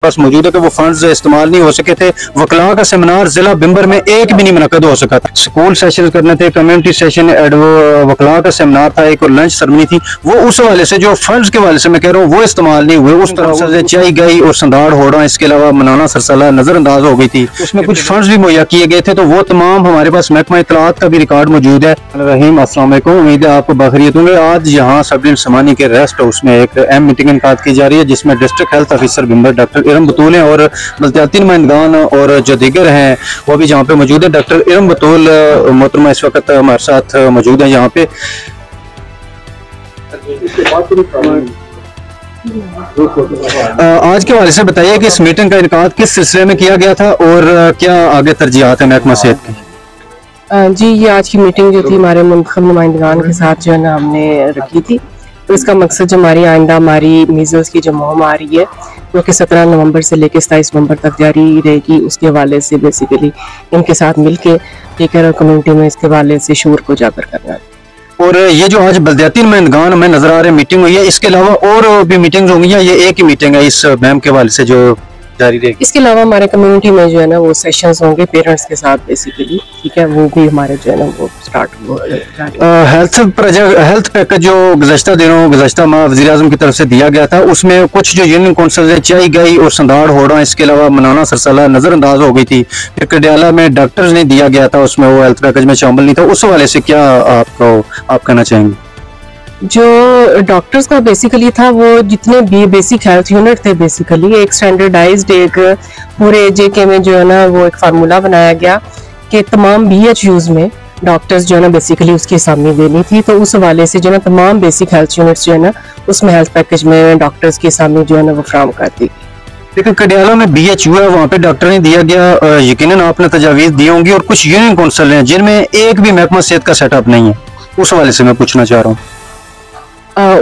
पास मौजूद है कि वो फंड्स इस्तेमाल नहीं हो सके थे। वकला का सेमिनार जिला बिम्बर में एक भी नहीं मुनक़द हो सका था। स्कूल सेशन करने थे, कम्युनिटी सेशन, वकला का सेमिनार था एक, और लंच सेरेमनी थी। वो उस हवाले से जो फंड्स के हवाले से मैं कह रहा हूँ वो इस्तेमाल नहीं हुए। उस तरफ से चाई गई और संदाड़ होड़ा, इसके अलावा मनाना सरसला नजरअंदाज हो गई थी। उसमें कुछ फंड्स भी मुहैया किए गए थे, तो वो तमाम हमारे पास महकमा इत्तलात का भी रिकॉर्ड मौजूद है। रहीम, अस्सलाम वालेकुम, उम्मीद है आपको बखैरियत होंगे। आज यहाँ सब डिवीजन समानी के रेस्ट हाउस में एक अहम मीटिंग इनकाद की जा रही है, जिसमें district health officer Bhimber doctor Iram Batool हैं और बल्दियाती नुमाइंदगान और जो दीगर हैं वो भी जहाँ पे मौजूद है। डॉक्टर इरम बतूल मोहतरमा इस वक्त हमारे साथ मौजूद है यहाँ पे। आज के हवाले से बताइए कि इस मीटिंग का इनकाद किस सिलसिले में किया गया था और क्या आगे तरजीहात है महकमा सेहत की? जी, ये आज की मीटिंग जो थी हमारे मुंतखब नुमाइंदगान के साथ जो है ना हमने रखी थी। तो इसका मकसद जो हमारी आइंदा हमारी मीजल्स की जो मुहिम आ रही है जो कि 17 नवंबर से लेकर 27 नवंबर तक जारी रहेगी, उसके हवाले से बेसिकली इनके साथ मिलके टीकर और कम्युनिटी में इसके हवाले से शूर को उजागर करना है। और ये जो आज बल्दियाती नुमाइंदगान में नजर आ रहे मीटिंग हुई है, इसके अलावा और भी मीटिंग होंगी या ये एक ही मीटिंग है इस मैम के हवाले से जो जारी रहेगी? इसके अलावा हमारे कम्युनिटी में जो है ना वो सेशंस होंगे पेरेंट्स के साथ बेसिकली, ठीक है, वो भी हमारे जो है ना वो स्टार्ट हेल्थ पैकेज जो गुज़श्ता दिनों गुज़श्ता माह वज़ीर-ए-आज़म की तरफ से दिया गया था, उसमें कुछ जो यूनियन काउंसिल है चाई गई और संदाड़ होड़ा, इसके अलावा मनाना सरसला नजरअंदाज हो गई थी। फिर कडियाला में डॉक्टर्स ने दिया गया था, उसमें वो हेल्थ पैकेज में शामिल नहीं था। उस हवाले से क्या आप कहना चाहेंगे? जो डॉक्टर्स का बेसिकली था वो जितने भी बेसिक हेल्थ यूनिट थे बेसिकली एक स्टैंडर्डाइज्ड एक पूरे जेके में जो है ना वो एक फार्मूला बनाया गया कि तमाम BHUs में डॉक्टर्स जो है ना बेसिकली उसकी असामी देनी थी। तो उस हवाले से जो है ना तमाम बेसिक हेल्थ यूनिट्स जो है ना उसमें हेल्थ पैकेज में डॉक्टर्स की असामी जो है ना वो फ्राहम कर दी। लेकिन कडियाला में BHU है, वहाँ पे डॉक्टर नहीं दिया गया, यकीनन आपने तजावीज़ दी होंगी, और कुछ यूनियन काउंसिल हैं जिनमें एक भी महकमा सेहत का सेटअप नहीं है। उस हवाले से मैं पूछना चाह रहा हूँ।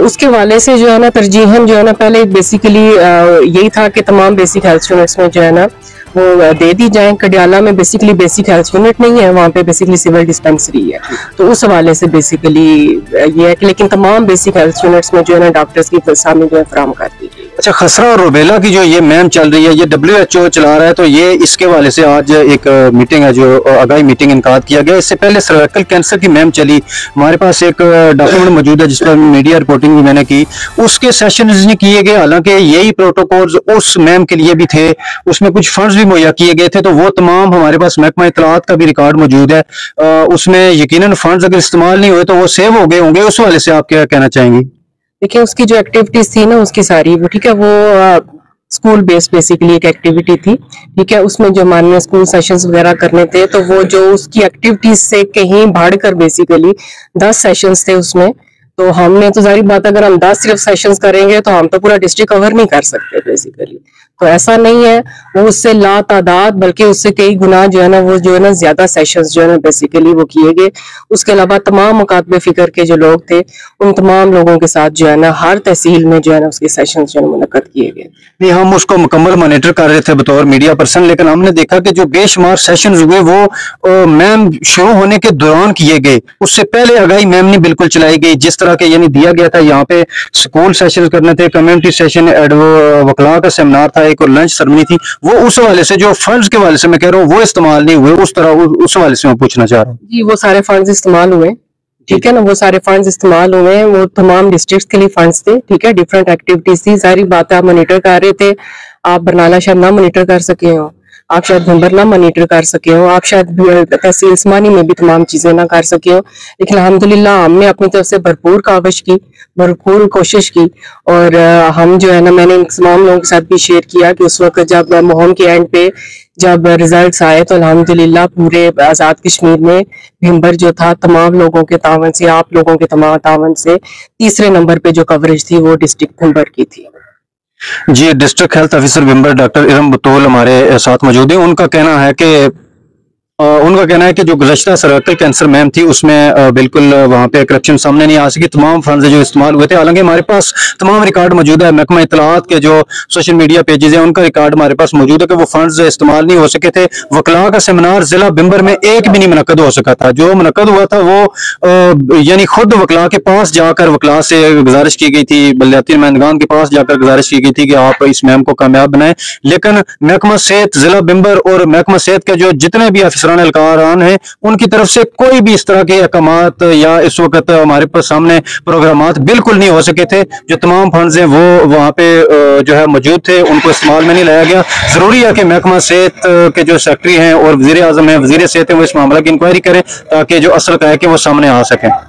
उसके वाले से जो है ना तरजीहन जो है ना पहले बेसिकली यही था कि तमाम बेसिक हेल्थ यूनिट्स में जो है ना वो दे दी जाए। कडियाला में बेसिकली बेसिक हेल्थ यूनिट नहीं है, वहाँ पे बेसिकली सिविल डिस्पेंसरी है। तो उस हवाले से बेसिकली ये है कि लेकिन तमाम बेसिक हेल्थ यूनिट्स में जो है ना डॉक्टर्स की सामी जो है फराहम कर दी गई। अच्छा, खसरा और रुबेला की जो ये मैम चल रही है, ये WHO चला रहा है, तो ये इसके हवाले से आज एक मीटिंग है जो आगाही मीटिंग इनकाद किया गया। इससे पहले सर्वाइकल कैंसर की मैम चली, हमारे पास एक डॉक्यूमेंट मौजूद है जिस पर मीडिया रिपोर्टिंग भी मैंने की, उसके सेशन नहीं किए गए। हालांकि यही प्रोटोकॉल्स उस मैम के लिए भी थे, उसमें कुछ फंड्स भी मुहैया किए गए थे, तो वो तमाम हमारे पास महकमा इत्तलात का भी रिकॉर्ड मौजूद है। उसमें यकीनन फंड्स अगर इस्तेमाल नहीं हुए तो वो सेव हो गए होंगे। उस हवाले से आप क्या कहना चाहेंगी? देखिए, उसकी जो एक्टिविटीज थी ना उसकी सारी वो ठीक है, वो स्कूल बेस्ड बेसिकली एक एक्टिविटी थी, ठीक है। उसमें जो माननीय स्कूल सेशंस वगैरह करने थे तो वो जो उसकी एक्टिविटीज से कहीं बढ़कर बेसिकली 10 सेशंस थे उसमें। तो हमने तो जाहिर बात अगर हम 10 सिर्फ सेशंस करेंगे तो हम तो पूरा डिस्ट्रिक्ट कवर नहीं कर सकते बेसिकली। तो ऐसा नहीं है, वो उससे ला तादाद बल्कि उससे कई गुना जो है ना वो जो है ना ज्यादा सेशंस जो है ना बेसिकली वो किए गए। उसके अलावा तमाम मुकातबे फिक्र के जो लोग थे उन तमाम लोगों के साथ जो है ना हर तहसील में जो है ना उसके सेशंस जो है मुनक्कद किए गए। नहीं, हम उसको मुकम्मल मॉनिटर कर रहे थे बतौर मीडिया पर्सन, लेकिन हमने देखा कि जो बेशुमार सेशन हुए वो मैम शुरू होने के दौरान किए गए, उससे पहले आगाही मैम ने बिल्कुल चलाई गई। जिस तरह के यानी दिया गया था, यहाँ पे स्कूल सेशन करने थे, कम्युनिटी सेशन, वकला का सेमिनार था एक, और लंच सेरेमनी थी। वो उस हवाले से जो फंड्स के हवाले से मैं कह रहा हूँ वो इस्तेमाल नहीं हुए, उस तरह उस हवाले से मैं पूछना चाह रहा हूँ। जी, वो सारे फंड्स इस्तेमाल हुए, ठीक है ना, वो सारे फंड्स इस्तेमाल हुए हैं। वो तमाम डिस्ट्रिक्ट्स के लिए फंड्स थे, ठीक है, डिफरेंट एक्टिविटीज थी। सारी बातें आप मॉनिटर कर रहे थे। आप बरनाला शायद ना मॉनिटर कर सके हो, आप शायद भंबर ना मॉनिटर कर सके हो, आप शायद तहसील उस्मानी में भी तमाम चीजें ना कर सके हो। लेकिन अल्हम्दुलिल्लाह हमने अपनी तरफ से भरपूर काविश की, भरपूर कोशिश की, और हम जो है ना मैंने इन तमाम लोगों के साथ भी शेयर किया कि उस वक्त जब मुहिम के एंड पे जब रिजल्ट्स आए तो अल्हम्दुलिल्लाह पूरे आज़ाद कश्मीर में भिम्बर जो था तमाम लोगों के तावन से, आप लोगों के तमाम तावन से तीसरे नंबर पे जो कवरेज थी वो डिस्ट्रिक्ट भिम्बर की थी। जी, district health officer Bhimber doctor Iram Batool हमारे साथ मौजूद है। उनका कहना है कि उनका कहना है कि जो गुज़श्ता सर्वाइकल कैंसर मुहिम थी उसमें बिल्कुल वहाँ पे करप्शन सामने नहीं आ सकी, तमाम फंड जो इस्तेमाल हुए थे। हालांकि हमारे पास तमाम रिकॉर्ड मौजूद है, महकमा इत्तलाआत के जो सोशल मीडिया पेजेस हैं उनका रिकॉर्ड हमारे पास मौजूद है कि वो फंड्स इस्तेमाल नहीं हो सके थे। वकला का सेमिनार जिला बिम्बर में एक भी नहीं मुनक्कद हो सका था। जो मुनक्कद हुआ था वो यानी खुद वकला के पास जाकर वकला से गुजारिश की गई थी, बलदियाती नुमाइंदगान के पास जाकर गुजारिश की गई थी कि आप इस मुहिम को कामयाब बनाएं, लेकिन महकमा सेहत जिला बिम्बर और महकमा सेहत के जो जितने भी अफसरान एहलकारान हैं उनकी तरफ से कोई भी इस तरह के अहकामात या इस वक्त हमारे पास सामने प्रोग्रामात बिल्कुल नहीं हो सके थे। जो तमाम फंड्स हैं वो वहाँ पे जो है मौजूद थे, उनको इस्तेमाल में नहीं लाया गया। जरूरी है कि महकमा सेहत के जो सेक्रेटरी हैं और वजीर आजम है, वजीर सेहत है, वो इस मामला की इंक्वायरी करें ताकि जो असल का है कि वो सामने आ सके।